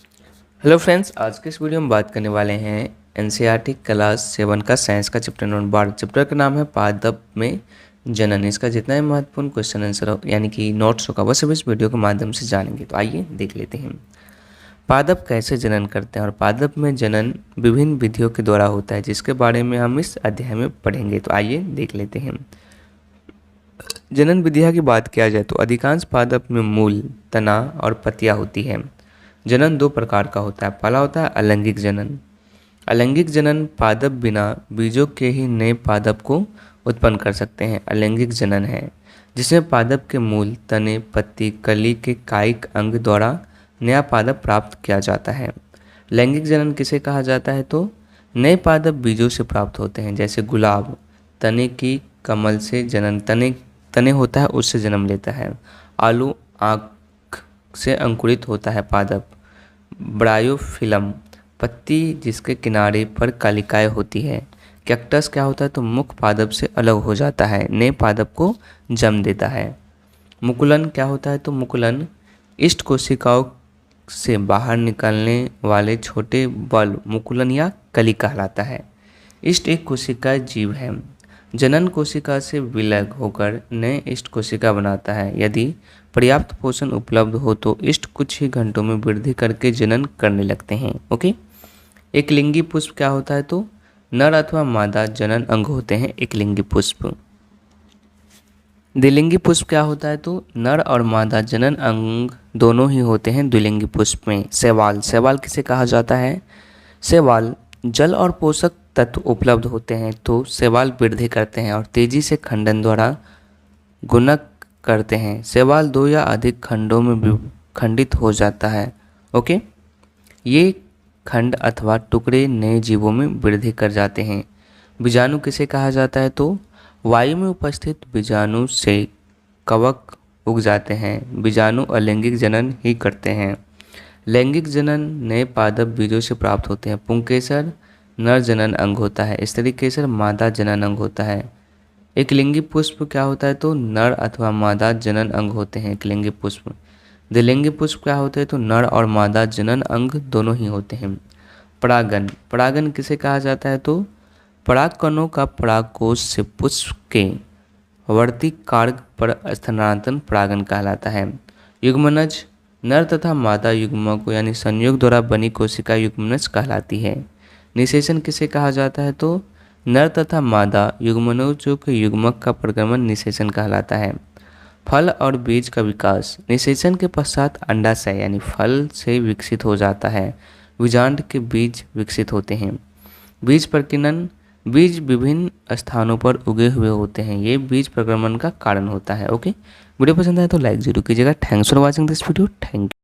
Hello friends, आज के इस वीडियो में बात करने वाले हैं एनसीईआरटी क्लास 7 का साइंस का चैप्टर नंबर 12। चैप्टर का नाम है पादप में जनन। इसका जितना ही महत्वपूर्ण क्वेश्चन आंसर हो यानी कि नोट्स होगा वह सब इस वीडियो के माध्यम से जानेंगे। तो आइए देख लेते हैं पादप कैसे जनन करते हैं और पादप में जनन विभिन्न विधियों के द्वारा होता है, जिसके बारे में हम इस अध्याय में पढ़ेंगे। तो आइए देख लेते हैं। जनन विधियाँ की बात किया जाए तो अधिकांश पादप में मूल, तना और पत्तियाँ होती हैं। जनन दो प्रकार का होता है। पहला होता है अलैंगिक जनन। अलैंगिक जनन पादप बिना बीजों के ही नए पादप को उत्पन्न कर सकते हैं। अलैंगिक जनन है जिसमें पादप के मूल, तने, पत्ती, कली के कायिक अंग द्वारा नया पादप प्राप्त किया जाता है। लैंगिक जनन किसे कहा जाता है तो नए पादप बीजों से प्राप्त होते हैं। जैसे गुलाब तने की कमल से जनन, तने होता है उससे जन्म लेता है। आलू आँख से अंकुरित होता है पादप। ब्रायोफिलम पत्ती जिसके किनारे पर कलिकाएं होती है। कैक्टस क्या होता है तो मुख्य पादप से अलग हो जाता है, नए पादप को जन्म देता है। मुकुलन क्या होता है तो मुकुलन इष्ट कोशिकाओं से बाहर निकलने वाले छोटे बल मुकुलन या कली कहलाता है। इष्ट एक कोशिका जीव है, जनन कोशिका से विलग होकर नए इष्ट कोशिका बनाता है। यदि पर्याप्त पोषण उपलब्ध हो तो इष्ट कुछ ही घंटों में वृद्धि करके जनन करने लगते हैं। ओके। एकलिंगी पुष्प क्या होता है तो नर अथवा मादा जनन अंग होते हैं एकलिंगी पुष्प। द्विलिंगी पुष्प क्या होता है तो नर और मादा जनन अंग दोनों ही होते हैं द्विलिंगी पुष्प में। शैवाल किसे कहा जाता है? शैवाल जल और पोषक तत्व उपलब्ध होते हैं तो शैवाल वृद्धि करते हैं और तेजी से खंडन द्वारा गुणक करते हैं। शैवाल दो या अधिक खंडों में खंडित हो जाता है। ओके। ये खंड अथवा टुकड़े नए जीवों में वृद्धि कर जाते हैं। बीजाणु किसे कहा जाता है तो वायु में उपस्थित बीजाणु से कवक उग जाते हैं। बीजाणु अलैंगिक जनन ही करते हैं। लैंगिक जनन नए पादप बीजों से प्राप्त होते हैं। पुंकेसर नर जनन अंग होता है, स्त्री केसर मादा जनन अंग होता है। एकलिंगी पुष्प क्या होता है तो नर अथवा मादा जनन अंग होते हैं एकलिंगी पुष्प। द्विलिंगी पुष्प क्या होते हैं तो नर और मादा जनन अंग दोनों ही होते हैं। परागन किसे कहा जाता है तो परागकणों का परागकोश से पुष्प के वर्ती कार्ग पर स्थानांतरण परागन कहलाता है। युग्मनज नर तथा मादा युग्मक यानी संयोग द्वारा बनी कोशिका युग्मनज कहलाती है। निषेचन किसे कहा जाता है तो नर तथा मादा युग्मनजों के युग्मक का परिक्रमण निषेचन कहलाता है। फल और बीज का विकास निषेचन के पश्चात अंडाशय यानी फल से विकसित हो जाता है। बीजांड के बीज विकसित होते हैं। बीज प्रकीर्णन बीज विभिन्न स्थानों पर उगे हुए होते हैं, ये बीज प्रक्रमण का कारण होता है। ओके। वीडियो पसंद आए तो लाइक जरूर कीजिएगा। Thanks for watching this video. Thank you.